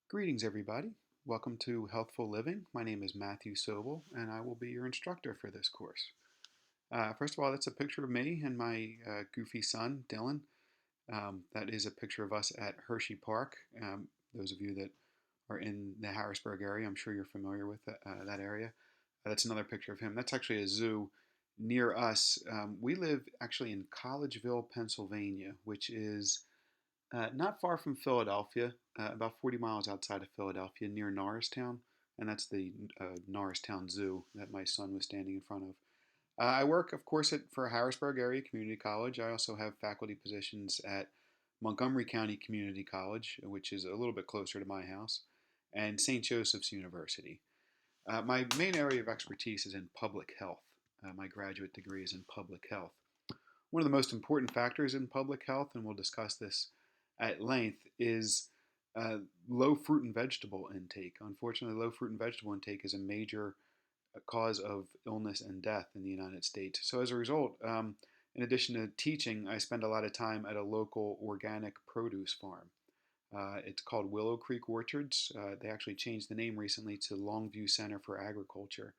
Greetings, everybody. Welcome to Healthful Living. My name is Matthew Sobel, and I will be your instructor for this course. First of all, that's a picture of me and my goofy son, Dylan. That is a picture of us at Hershey Park. Those of you that are in the Harrisburg area, I'm sure you're familiar with that area. That's another picture of him. That's actually a zoo near us. We live actually in Collegeville, Pennsylvania, which is not far from Philadelphia, about 40 miles outside of Philadelphia, near Norristown, and that's the Norristown Zoo that my son was standing in front of. I work, of course, for Harrisburg Area Community College. I also have faculty positions at Montgomery County Community College, which is a little bit closer to my house, and St. Joseph's University. My main area of expertise is in public health. My graduate degree is in public health. One of the most important factors in public health, and we'll discuss this at length, is uh, low fruit and vegetable intake. Unfortunately, low fruit and vegetable intake is a major cause of illness and death in the United States. So, as a result, in addition to teaching, I spend a lot of time at a local organic produce farm. It's called Willow Creek Orchards. They actually changed the name recently to Longview Center for Agriculture.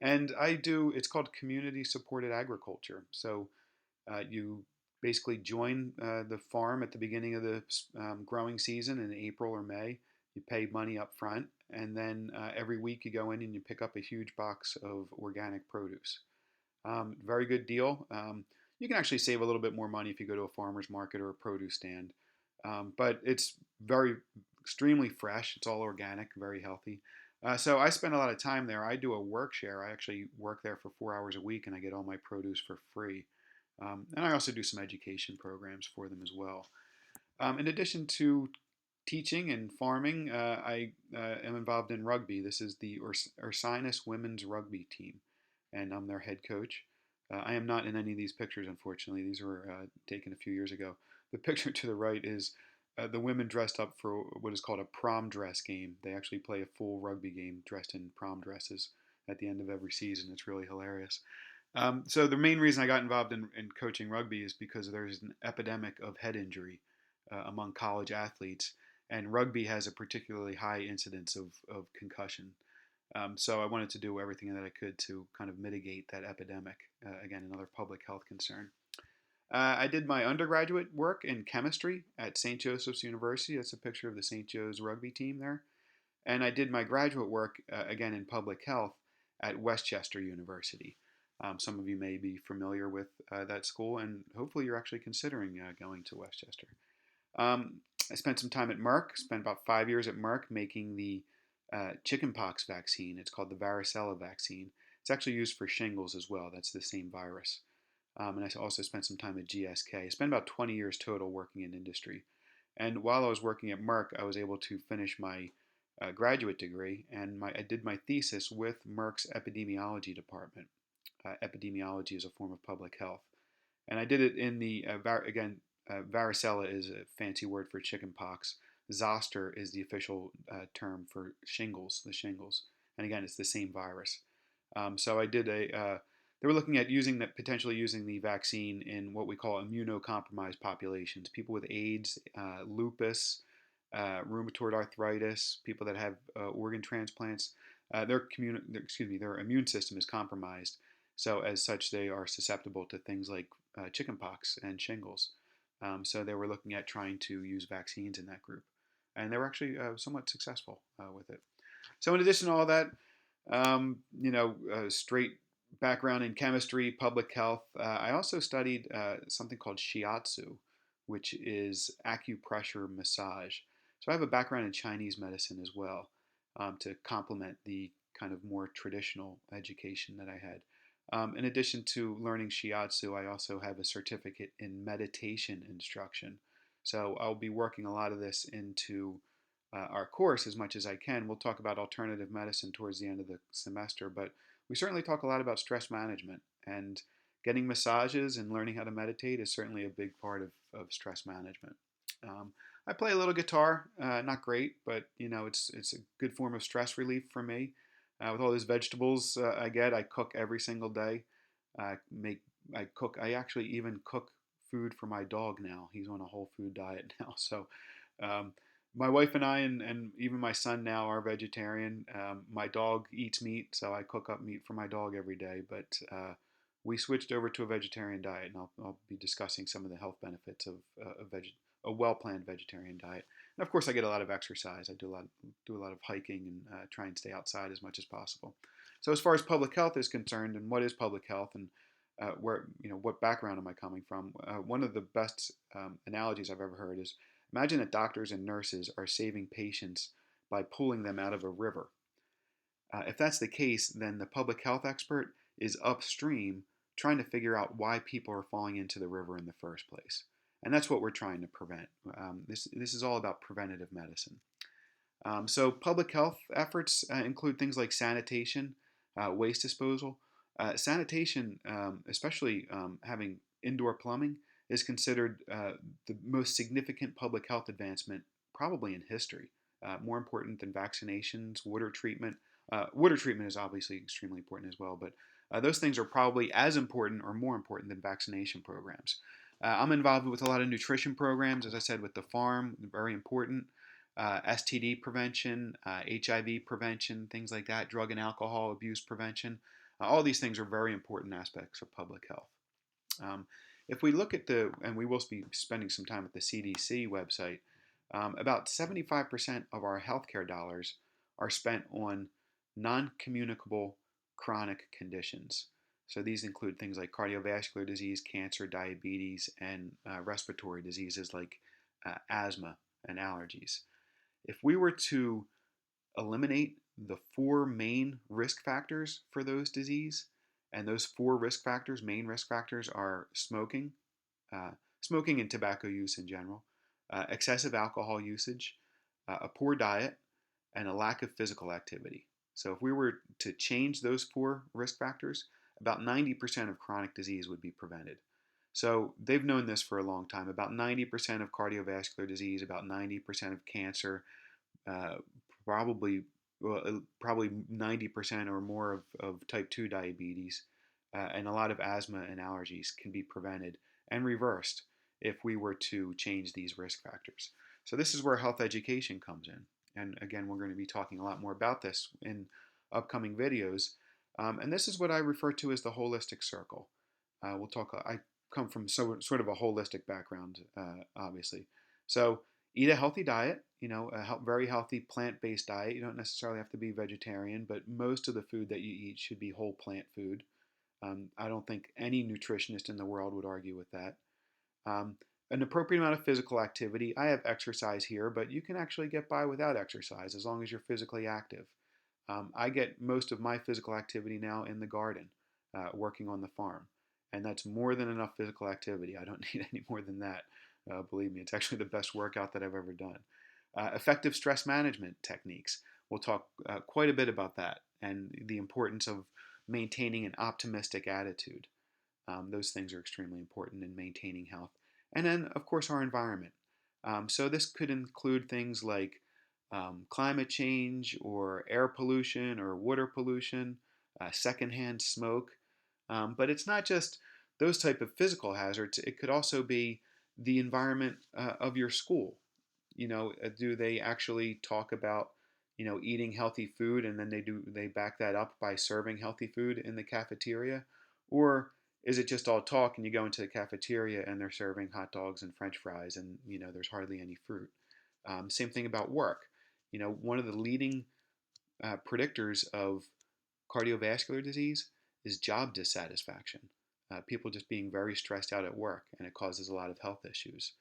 And it's called community supported agriculture. So you basically join the farm at the beginning of the growing season in April or May. You pay money up front, and then every week you go in and you pick up a huge box of organic produce. Very good deal. You can actually save a little bit more money if you go to a farmer's market or a produce stand. But it's extremely fresh. It's all organic, very healthy. So I spend a lot of time there. I do a work share. I actually work there for 4 hours a week, and I get all my produce for free. And I also do some education programs for them as well. In addition to teaching and farming, I am involved in rugby. This is the Ursinus women's rugby team, and I'm their head coach. I am not in any of these pictures, unfortunately. These were taken a few years ago. The picture to the right is the women dressed up for what is called a prom dress game. They actually play a full rugby game dressed in prom dresses at the end of every season. It's really hilarious. So the main reason I got involved in coaching rugby is because there's an epidemic of head injury among college athletes, and rugby has a particularly high incidence of concussion. So I wanted to do everything that I could to kind of mitigate that epidemic. Again, another public health concern. I did my undergraduate work in chemistry at St. Joseph's University. That's a picture of the St. Joe's rugby team there. And I did my graduate work again in public health at Westchester University. Some of you may be familiar with that school, and hopefully you're actually considering going to Westchester. Um, I spent some time at Merck, spent about 5 years at Merck making the chickenpox vaccine. It's called the varicella vaccine. It's actually used for shingles as well. That's the same virus. And I also spent some time at GSK. I spent about 20 years total working in industry. And while I was working at Merck, I was able to finish my graduate degree, and I did my thesis with Merck's epidemiology department. Epidemiology is a form of public health. And I did it in varicella is a fancy word for chickenpox. Zoster is the official term for shingles, the shingles. And again, it's the same virus. So I did they were looking at potentially using the vaccine in what we call immunocompromised populations, people with AIDS, lupus, rheumatoid arthritis, people that have organ transplants. Their immune system is compromised. So as such, they are susceptible to things like chickenpox and shingles. So they were looking at trying to use vaccines in that group, and they were actually somewhat successful with it. So in addition to all that, straight background in chemistry, public health. I also studied something called shiatsu, which is acupressure massage. So I have a background in Chinese medicine as well, to complement the kind of more traditional education that I had. In addition to learning shiatsu, I also have a certificate in meditation instruction. So I'll be working a lot of this into our course as much as I can. We'll talk about alternative medicine towards the end of the semester, but we certainly talk a lot about stress management, and getting massages and learning how to meditate is certainly a big part of stress management. I play a little guitar, not great, but it's a good form of stress relief for me. With all those vegetables I cook every single day. I make I cook. I actually even cook food for my dog now. He's on a whole food diet now, so um, My wife and I, and even my son now, are vegetarian. My dog eats meat, so I cook up meat for my dog every day. But we switched over to a vegetarian diet, and I'll be discussing some of the health benefits of a well-planned vegetarian diet. And of course, I get a lot of exercise. I do a lot of hiking and try and stay outside as much as possible. So as far as public health is concerned, and what is public health, and where what background am I coming from? One of the best analogies I've ever heard is, imagine that doctors and nurses are saving patients by pulling them out of a river. If that's the case, then the public health expert is upstream trying to figure out why people are falling into the river in the first place. And that's what we're trying to prevent. This is all about preventative medicine. So public health efforts include things like sanitation, waste disposal. Sanitation, especially having indoor plumbing, is considered the most significant public health advancement probably in history. More important than vaccinations, water treatment. Water treatment is obviously extremely important as well, but those things are probably as important or more important than vaccination programs. I'm involved with a lot of nutrition programs, as I said, with the farm, very important. STD prevention, HIV prevention, things like that, drug and alcohol abuse prevention. All these things are very important aspects of public health. Um, if we look at and we will be spending some time at the CDC website, about 75% of our healthcare dollars are spent on non communicable chronic conditions. So these include things like cardiovascular disease, cancer, diabetes, and respiratory diseases like asthma and allergies. If we were to eliminate the four main risk factors for those disease, and those four risk factors, main risk factors, are uh, smoking and tobacco use in general, excessive alcohol usage, a poor diet, and a lack of physical activity. So if we were to change those four risk factors, about 90% of chronic disease would be prevented. So they've known this for a long time. About 90% of cardiovascular disease, about 90% of cancer, uh, probably probably 90% or more of type 2 diabetes, and a lot of asthma and allergies can be prevented and reversed if we were to change these risk factors. So this is where health education comes in. And again, we're going to be talking a lot more about this in upcoming videos. And this is what I refer to as the holistic circle. We'll talk. I come from sort of a holistic background, obviously. So eat a healthy diet. Very healthy plant-based diet. You don't necessarily have to be vegetarian, but most of the food that you eat should be whole plant food. I don't think any nutritionist in the world would argue with that. Um, an appropriate amount of physical activity. I have exercise here, but you can actually get by without exercise as long as you're physically active. I get most of my physical activity now in the garden, working on the farm. And that's more than enough physical activity. I don't need any more than that. Believe me, it's actually the best workout that I've ever done. Effective stress management techniques. We'll talk quite a bit about that and the importance of maintaining an optimistic attitude. Those things are extremely important in maintaining health. And then, of course, our environment. So this could include things like climate change or air pollution or water pollution, secondhand smoke. But it's not just those type of physical hazards. It could also be the environment of your school. Do they actually talk about eating healthy food, and then they back that up by serving healthy food in the cafeteria, or is it just all talk and you go into the cafeteria and they're serving hot dogs and French fries and there's hardly any fruit? Same thing about work. One of the leading predictors of cardiovascular disease is job dissatisfaction. People just being very stressed out at work, and it causes a lot of health issues.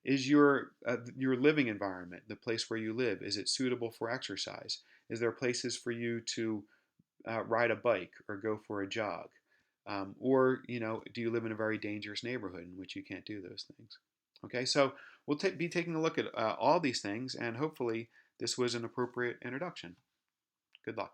Is your living environment, the place where you live, is it suitable for exercise? Is there places for you to ride a bike or go for a jog? Or do you live in a very dangerous neighborhood in which you can't do those things? Okay, so we'll be taking a look at all these things, and hopefully this was an appropriate introduction. Good luck.